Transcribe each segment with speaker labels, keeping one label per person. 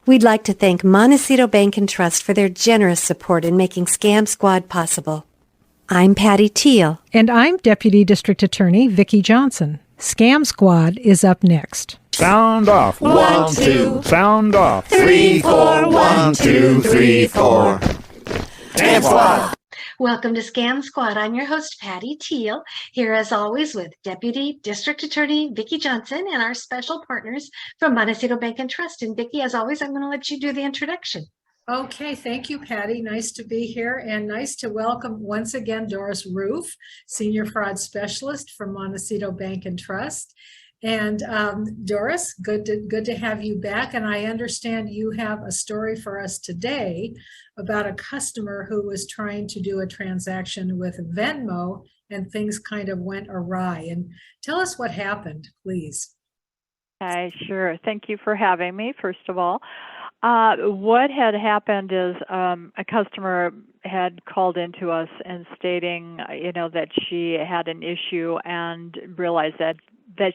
Speaker 1: We'd like to thank Montecito Bank and Trust for their generous support in making Scam Squad possible. I'm Patty Teal.
Speaker 2: And I'm Deputy District Attorney Vicki Johnson. Scam Squad is up next.
Speaker 3: Sound off.
Speaker 4: 1, 2.
Speaker 3: Sound off.
Speaker 4: 3, 4. 1, 2, 3, 4. Scam Squad.
Speaker 5: Welcome to Scam Squad. I'm your host, Patty Teal, here as always with Deputy District Attorney Vicki Johnson and our special partners from Montecito Bank and Trust. And Vicki, as always, I'm going to let you do the introduction.
Speaker 2: Okay, thank you, Patty. Nice to be here and nice to welcome once again Doris Roof, Senior Fraud Specialist from Montecito Bank and Trust. And Doris, good to have you back. And I understand you have a story for us today about a customer who was trying to do a transaction with Venmo and things kind of went awry. And tell us what happened, please.
Speaker 6: Sure. Thank you for having me, first of all. What had happened is a customer had called into us and stating, that she had an issue and realized that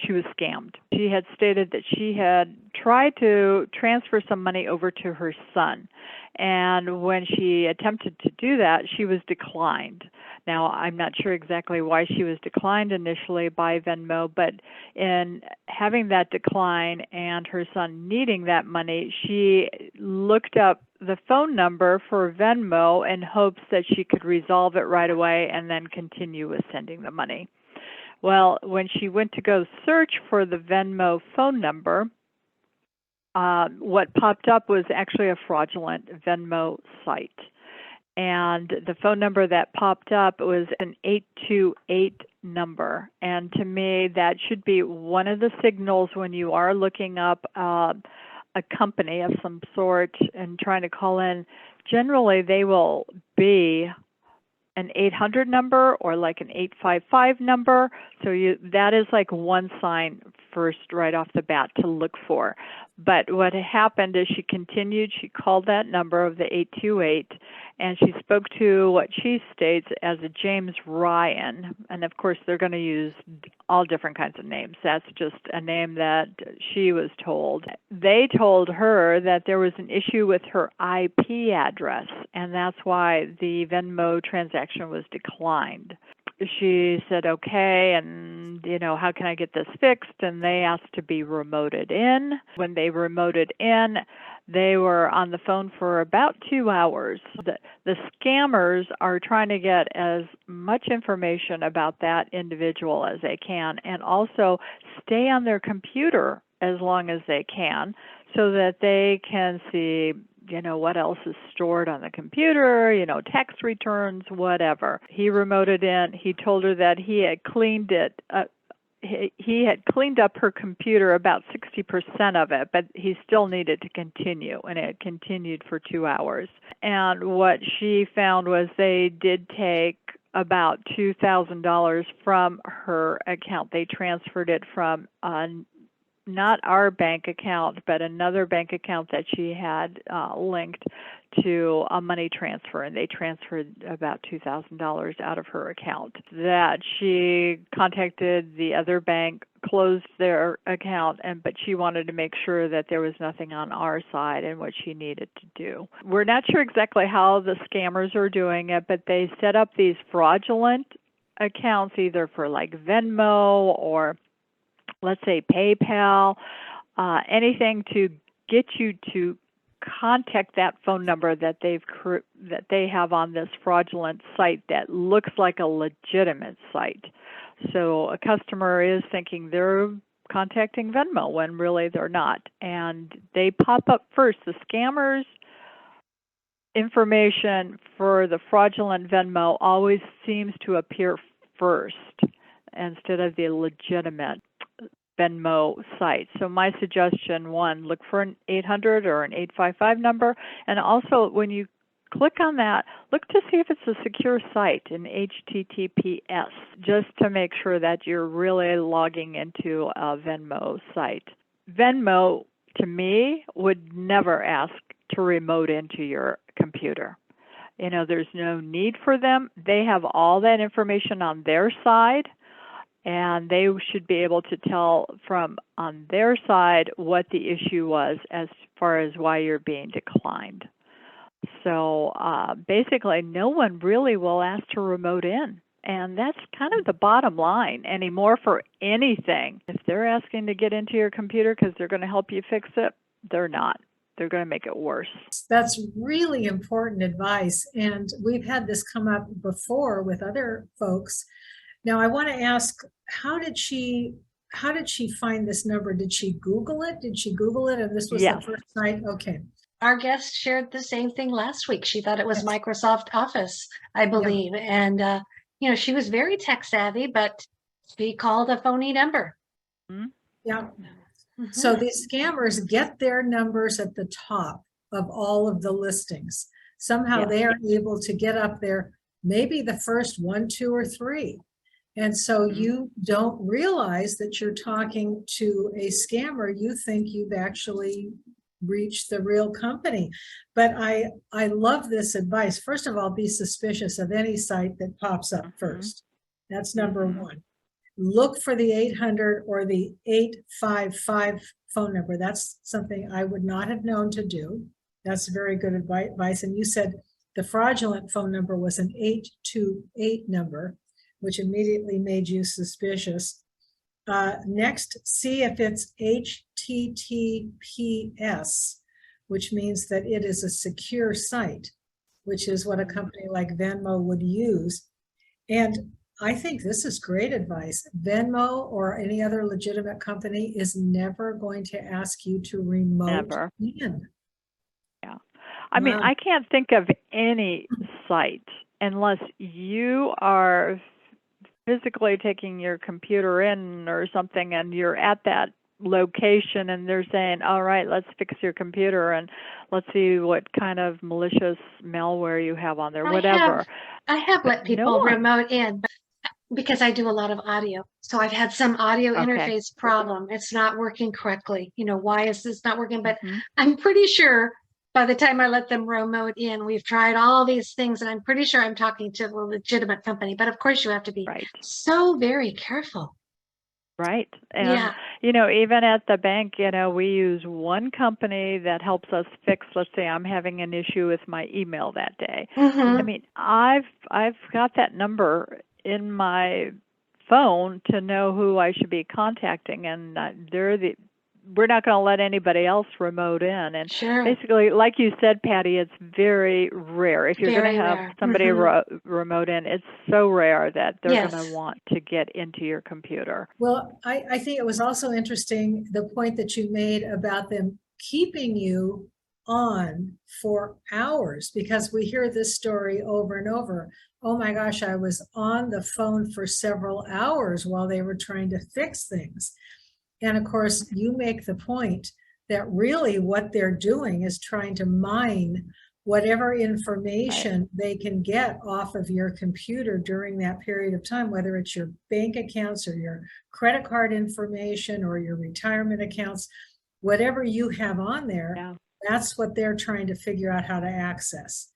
Speaker 6: she was scammed. She had stated that she had tried to transfer some money over to her son. And when she attempted to do that, she was declined. Now, I'm not sure exactly why she was declined initially by Venmo, but in having that decline and her son needing that money, she looked up the phone number for Venmo in hopes that she could resolve it right away and then continue with sending the money. Well, when she went to go search for the Venmo phone number, what popped up was actually a fraudulent Venmo site. And the phone number that popped up was an 828 number. And to me, that should be one of the signals when you are looking up a company of some sort and trying to call in. Generally, they will be an 800 number or like an 855 number. So that is like one sign first right off the bat to look for. But what happened is she continued, she called that number of the 828, and she spoke to what she states as a James Ryan. And of course, they're going to use all different kinds of names. That's just a name that she was told. They told her that there was an issue with her IP address, and that's why the Venmo transaction was declined. She said, okay, and, how can I get this fixed? And they asked to be remoted in. When they remoted in, they were on the phone for about 2 hours. The scammers are trying to get as much information about that individual as they can and also stay on their computer as long as they can so that they can see what else is stored on the computer, tax returns, whatever. He remoted in. He told her that he had cleaned it. He had cleaned up her computer about 60% of it, but he still needed to continue, and it continued for 2 hours. And what she found was they did take about $2,000 from her account. They transferred it from not our bank account, but another bank account that she had linked to a money transfer, and they transferred about $2,000 out of her account. That she contacted the other bank, closed their account, but she wanted to make sure that there was nothing on our side and what she needed to do. We're not sure exactly how the scammers are doing it, but they set up these fraudulent accounts either for like Venmo or let's say PayPal, anything to get you to contact that phone number that they have on this fraudulent site that looks like a legitimate site. So a customer is thinking they're contacting Venmo when really they're not. And they pop up first. The scammers' information for the fraudulent Venmo always seems to appear first instead of the legitimate Venmo site. So my suggestion, one, look for an 800 or an 855 number. And also when you click on that, look to see if it's a secure site, an HTTPS, just to make sure that you're really logging into a Venmo site. Venmo, to me, would never ask to remote into your computer. There's no need for them. They have all that information on their side. and they should be able to tell from on their side what the issue was as far as why you're being declined. So basically, no one really will ask to remote in. And that's kind of the bottom line anymore for anything. If they're asking to get into your computer because they're going to help you fix it, they're not. They're going to make it worse.
Speaker 2: That's really important advice. And we've had this come up before with other folks. Now, I want to ask, how did she find this number? Did she Google it? And this was
Speaker 6: Yes.
Speaker 2: the first site? Okay.
Speaker 5: Our guest shared the same thing last week. She thought it was Microsoft Office, I believe. Yeah. And, she was very tech savvy, but she called a phony number.
Speaker 2: Mm-hmm. Yeah. Mm-hmm. So these scammers get their numbers at the top of all of the listings. Somehow they are able to get up there, maybe the first 1, 2, or 3. And so you don't realize that you're talking to a scammer. You think you've actually reached the real company. But I love this advice. First of all, be suspicious of any site that pops up first. That's number one. Look for the 800 or the 855 phone number. That's something I would not have known to do. That's very good advice. And you said the fraudulent phone number was an 828 number, which immediately made you suspicious. Next, see if it's HTTPS, which means that it is a secure site, which is what a company like Venmo would use. And I think this is great advice. Venmo or any other legitimate company is never going to ask you to remote in.
Speaker 6: Yeah. I mean, I can't think of any site unless you are physically taking your computer in or something and you're at that location and they're saying, all right, let's fix your computer and let's see what kind of malicious malware you have on there, whatever.
Speaker 5: I have let people remote in because I do a lot of audio. So I've had some audio interface problem. It's not working correctly. Why is this not working? But I'm pretty sure by the time I let them remote in, we've tried all these things, and I'm pretty sure I'm talking to a legitimate company. But of course, you have to be so very careful.
Speaker 6: Right. And, even at the bank, we use one company that helps us fix, let's say I'm having an issue with my email that day. I mean, I've got that number in my phone to know who I should be contacting, and we're not going to let anybody else remote in. And basically, like you said, Patty, it's very rare. If you're going to have somebody remote in, it's so rare that they're going to want to get into your computer.
Speaker 2: Well, I think it was also interesting, the point that you made about them keeping you on for hours, because we hear this story over and over. Oh my gosh, I was on the phone for several hours while they were trying to fix things. And of course, you make the point that really what they're doing is trying to mine whatever information they can get off of your computer during that period of time, whether it's your bank accounts or your credit card information or your retirement accounts, whatever you have on there, that's what they're trying to figure out how to access.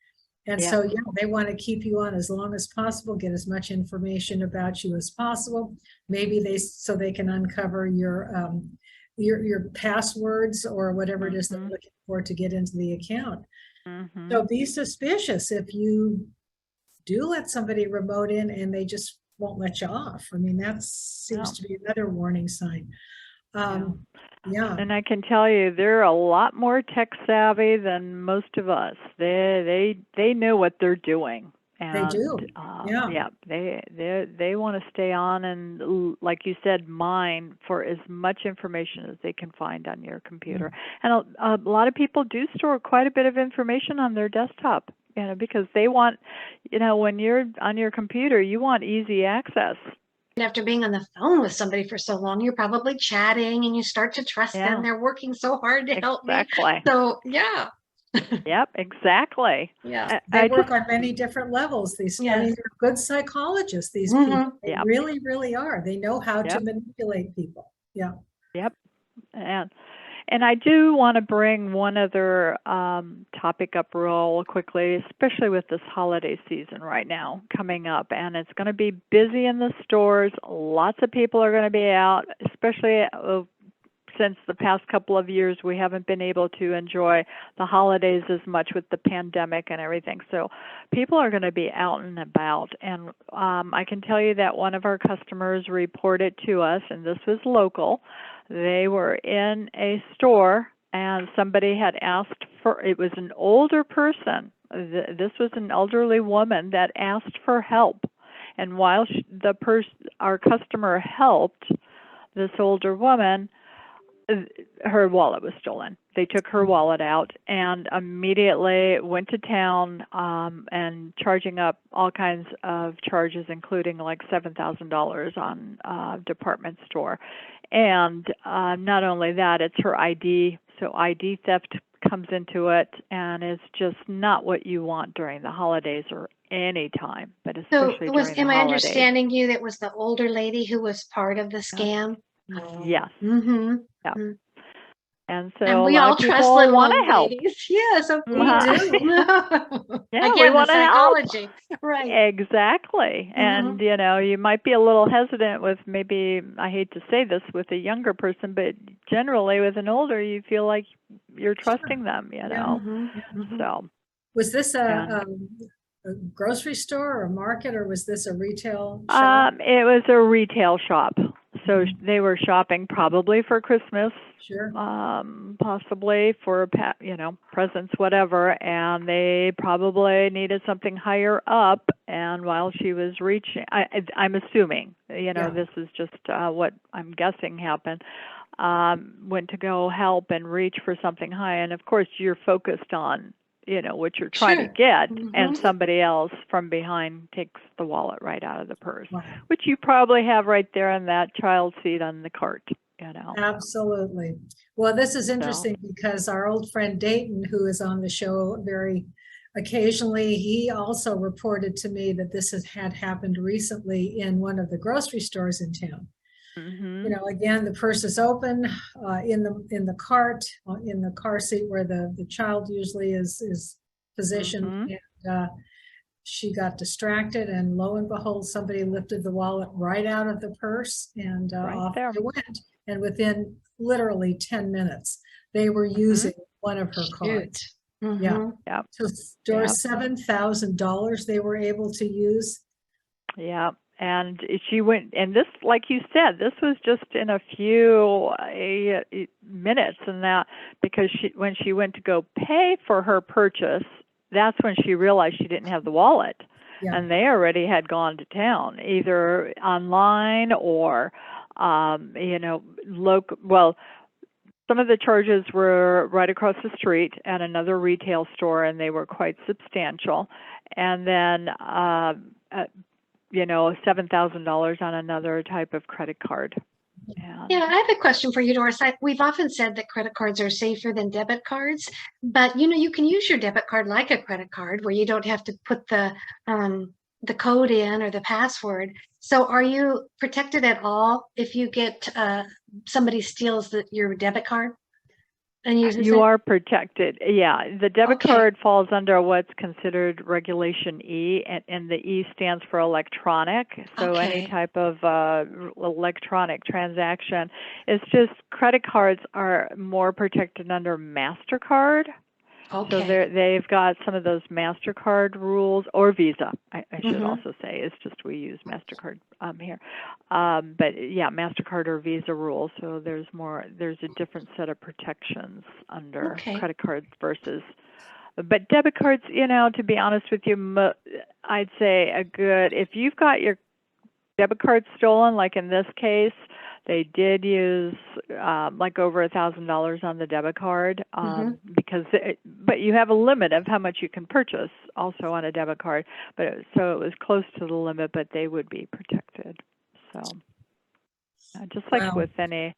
Speaker 2: And so, they want to keep you on as long as possible, get as much information about you as possible. Maybe so they can uncover your passwords or whatever it is they're looking for to get into the account. So be suspicious if you do let somebody remote in and they just won't let you off. I mean, that seems to be another warning sign. And
Speaker 6: I can tell you, they're a lot more tech savvy than most of us. They know what they're doing. And,
Speaker 2: they do.
Speaker 6: They want to stay on and, like you said, mine for as much information as they can find on your computer. And a lot of people do store quite a bit of information on their desktop, because they want, when you're on your computer, you want easy access.
Speaker 5: After being on the phone with somebody for so long, you're probably chatting and you start to trust them. They're working so hard to help me. So,
Speaker 6: Yep, exactly.
Speaker 2: Yeah, they work on many different levels. These, I mean, they're good psychologists, these people. They really, really are. They know how to manipulate people. Yeah.
Speaker 6: Yep. And I do want to bring one other topic up real quickly, especially with this holiday season right now coming up. And it's going to be busy in the stores. Lots of people are going to be out, especially since the past couple of years we haven't been able to enjoy the holidays as much with the pandemic and everything. So people are going to be out and about. And I can tell you that one of our customers reported to us, and this was local. They were in a store and somebody had asked for, it was an older person. This was an elderly woman that asked for help. And while our customer helped this older woman, her wallet was stolen. They took her wallet out and immediately went to town and charging up all kinds of charges, including like $7,000 on department store. And not only that, it's her ID. So ID theft comes into it, and it's just not what you want during the holidays or any time, but especially during the holidays.
Speaker 5: Am I understanding you that was the older lady who was part of the scam?
Speaker 6: Yes.
Speaker 5: Mm-hmm.
Speaker 6: Yeah.
Speaker 5: Mm-hmm.
Speaker 6: And so
Speaker 5: and we
Speaker 6: a lot
Speaker 5: all
Speaker 6: of people
Speaker 5: trust little
Speaker 6: want to
Speaker 5: old
Speaker 6: help.
Speaker 5: ladies. Yes, we do.
Speaker 6: Yeah,
Speaker 5: Again,
Speaker 6: we want
Speaker 5: the
Speaker 6: to
Speaker 5: psychology.
Speaker 6: help.
Speaker 5: Right.
Speaker 6: Exactly. And, you might be a little hesitant with maybe, I hate to say this, with a younger person, but generally with an older, you feel like you're trusting them, So.
Speaker 2: Was this a grocery store or a market, or was this a retail shop?
Speaker 6: It was a retail shop. So they were shopping probably for Christmas,
Speaker 2: Sure.
Speaker 6: Possibly for presents, whatever, and they probably needed something higher up. And while she was reaching, I'm assuming, this is just what I'm guessing happened. Went to go help and reach for something high, and of course you're focused on what you're trying to get, and somebody else from behind takes the wallet right out of the purse, which you probably have right there in that child seat on the cart,
Speaker 2: Absolutely. Well, this is interesting because our old friend Dayton, who is on the show very occasionally, he also reported to me that this had happened recently in one of the grocery stores in town. Again, the purse is open in the cart, in the car seat where the child usually is positioned. And she got distracted, and lo and behold, somebody lifted the wallet right out of the purse, and off they went. And within literally 10 minutes, they were using one of her cards. Yeah. So $7,000 they were able to use.
Speaker 6: Yeah. And she went, and this, like you said, this was just in a few minutes, and that because when she went to go pay for her purchase, that's when she realized she didn't have the wallet, and they already had gone to town, either online or, local. Well, some of the charges were right across the street at another retail store, and they were quite substantial, and then $7,000 on another type of credit card.
Speaker 5: Yeah, I have a question for you, Doris. We've often said that credit cards are safer than debit cards, but you can use your debit card like a credit card where you don't have to put the code in or the password. So are you protected at all if you get somebody steals your debit card? And
Speaker 6: you are protected. Yeah, the debit card falls under what's considered Regulation E, and the E stands for electronic. So any type of electronic transaction. It's just credit cards are more protected under MasterCard. So they've got some of those MasterCard rules, or Visa, I should also say. It's just we use MasterCard here. But yeah, MasterCard or Visa rules. So there's a different set of protections under credit cards versus. But debit cards, to be honest with you, I'd say if you've got your debit card stolen, like in this case, they did use like over $1,000 on the debit card but you have a limit of how much you can purchase also on a debit card. So it was close to the limit, but they would be protected. So just like with any,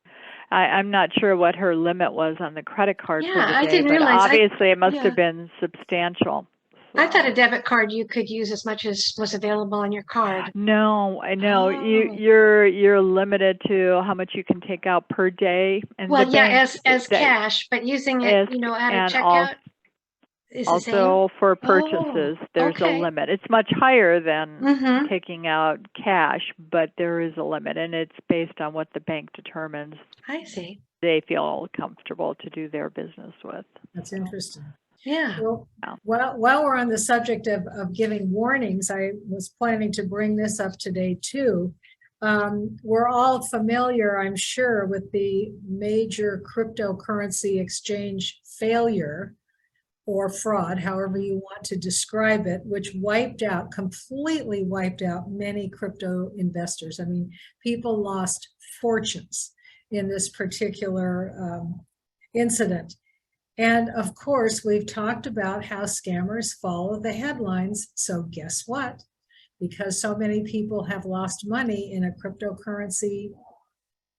Speaker 6: I'm not sure what her limit was on the credit card for the day,
Speaker 5: I didn't
Speaker 6: but
Speaker 5: realize.
Speaker 6: obviously it must have been substantial.
Speaker 5: I thought a
Speaker 6: So.
Speaker 5: debit card you could use as much as was available on your card.
Speaker 6: No, I know.
Speaker 5: Oh.
Speaker 6: You're limited to how much you can take out per day, and
Speaker 5: Well,
Speaker 6: the
Speaker 5: yeah,
Speaker 6: bank
Speaker 5: as
Speaker 6: that
Speaker 5: cash, but using it,
Speaker 6: is,
Speaker 5: at a
Speaker 6: and
Speaker 5: checkout is the same.
Speaker 6: also for
Speaker 5: Oh,
Speaker 6: purchases, there's a
Speaker 5: okay.
Speaker 6: limit. It's much higher than
Speaker 5: Mm-hmm.
Speaker 6: taking out cash, but there is a limit, and it's based on what the bank determines
Speaker 5: I see.
Speaker 6: they feel comfortable to do their business with.
Speaker 2: That's interesting.
Speaker 5: Yeah.
Speaker 2: Well,
Speaker 6: Yeah.
Speaker 2: while we're on the subject of giving warnings, I was planning to bring this up today too. We're all familiar, I'm sure, with the major cryptocurrency exchange failure or fraud, however you want to describe it, which completely wiped out many crypto investors. I mean, people lost fortunes in this particular incident. And of course, we've talked about how scammers follow the headlines. So guess what? Because so many people have lost money in a cryptocurrency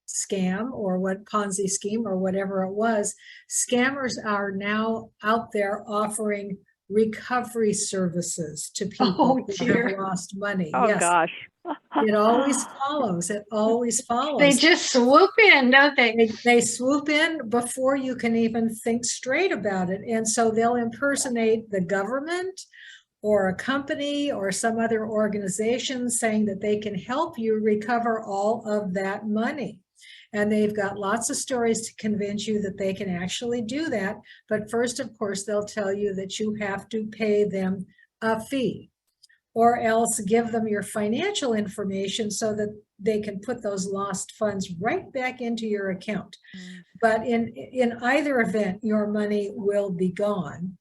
Speaker 2: scam or what Ponzi scheme or whatever it was, scammers are now out there offering recovery services to people who have lost money.
Speaker 6: Oh,
Speaker 2: Yes.
Speaker 6: gosh.
Speaker 2: It always follows. It always follows.
Speaker 5: They just swoop in, don't they?
Speaker 2: They swoop in before you can even think straight about it. And so they'll impersonate the government or a company or some other organization saying that they can help you recover all of that money. And they've got lots of stories to convince you that they can actually do that. But first, of course, they'll tell you that you have to pay them a fee, or else give them your financial information so that they can put those lost funds right back into your account. But in either event, your money will be gone.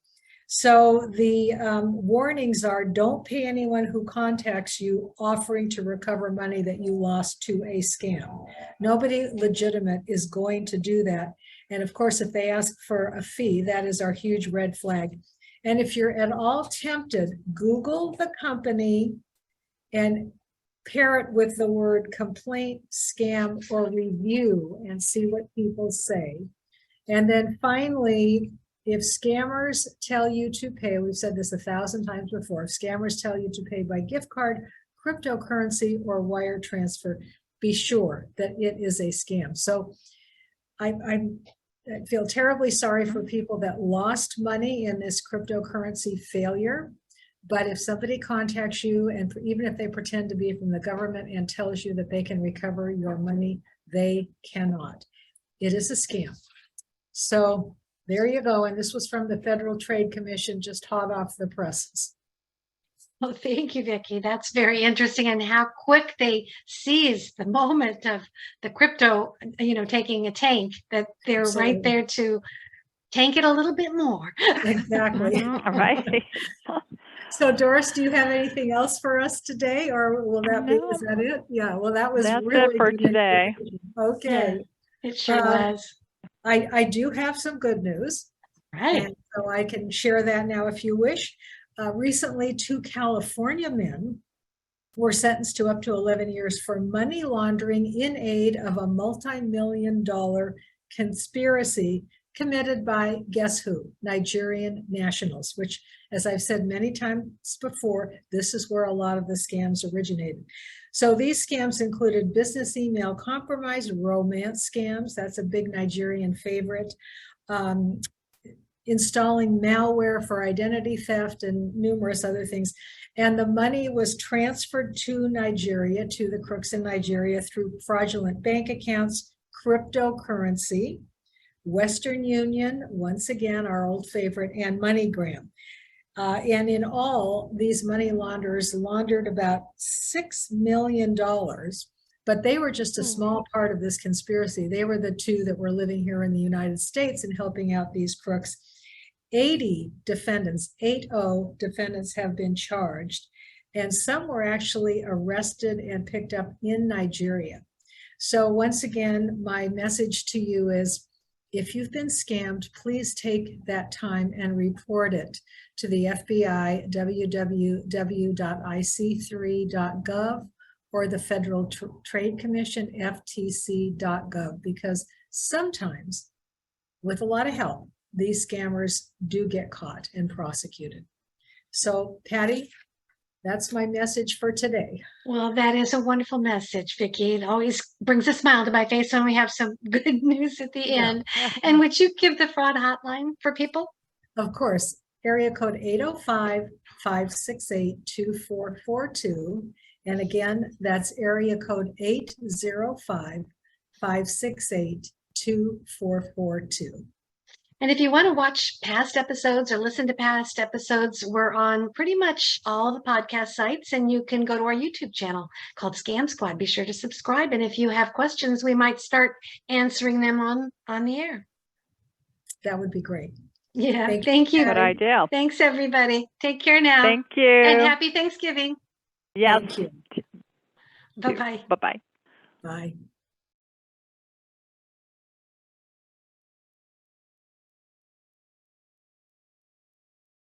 Speaker 2: So the warnings are, don't pay anyone who contacts you offering to recover money that you lost to a scam. Nobody legitimate is going to do that. And of course, if they ask for a fee, that is our huge red flag. And if you're at all tempted, Google the company and pair it with the word complaint, scam, or review and see what people say. And then finally, if scammers tell you to pay, we've said this 1,000 times before, if scammers tell you to pay by gift card, cryptocurrency, or wire transfer, be sure that it is a scam. So I feel terribly sorry for people that lost money in this cryptocurrency failure. But if somebody contacts you, and even if they pretend to be from the government and tells you that they can recover your money, they cannot. It is a scam. So there you go. And this was from the Federal Trade Commission, just hot off the presses.
Speaker 5: Well, thank you, Vicki. That's very interesting, and how quick they seize the moment of the crypto, taking a tank, that they're
Speaker 2: Absolutely.
Speaker 5: right there to tank it a little bit more.
Speaker 2: Exactly.
Speaker 6: Right.
Speaker 2: So Doris, do you have anything else for us today, or will that be, is that it? Yeah, well, that was
Speaker 6: That's
Speaker 2: really
Speaker 6: it for
Speaker 2: good
Speaker 6: today.
Speaker 2: Okay.
Speaker 5: Yeah, it sure was.
Speaker 2: I do have some good news.
Speaker 5: Right.
Speaker 2: And so I can share that now if you wish. Recently, 2 California men were sentenced to up to 11 years for money laundering in aid of a multi-million-dollar conspiracy committed by, guess who? Nigerian nationals, which, as I've said many times before, this is where a lot of the scams originated. So these scams included business email compromise, romance scams, that's a big Nigerian favorite, installing malware for identity theft, and numerous other things. And the money was transferred to Nigeria, to the crooks in Nigeria, through fraudulent bank accounts, cryptocurrency, Western Union, once again, our old favorite, and MoneyGram. And in all, these money launderers laundered about $6 million, but they were just a small part of this conspiracy. They were the 2 that were living here in the United States and helping out these crooks. 80 defendants, 80 defendants have been charged, and some were actually arrested and picked up in Nigeria. So once again, my message to you is, if you've been scammed, please take that time and report it to the FBI, www.ic3.gov, or the Federal Trade Commission, ftc.gov, because sometimes, with a lot of help, these scammers do get caught and prosecuted. So Patty, that's my message for today.
Speaker 5: Well, that is a wonderful message, Vicki. It always brings a smile to my face when we have some good news at the end. And would you give the fraud hotline for people?
Speaker 2: Of course, area code 805-568-2442. And again, that's area code 805-568-2442.
Speaker 5: And if you want to watch past episodes or listen to past episodes, we're on pretty much all the podcast sites, and you can go to our YouTube channel called Scam Squad. Be sure to subscribe. And if you have questions, we might start answering them on the air.
Speaker 2: That would be great.
Speaker 5: Yeah, thank you.
Speaker 6: Good idea.
Speaker 5: Thanks, everybody. Take care now.
Speaker 6: Thank you.
Speaker 5: And happy Thanksgiving.
Speaker 6: Yes.
Speaker 2: Thank you.
Speaker 5: Bye-bye.
Speaker 6: Bye-bye.
Speaker 2: Bye.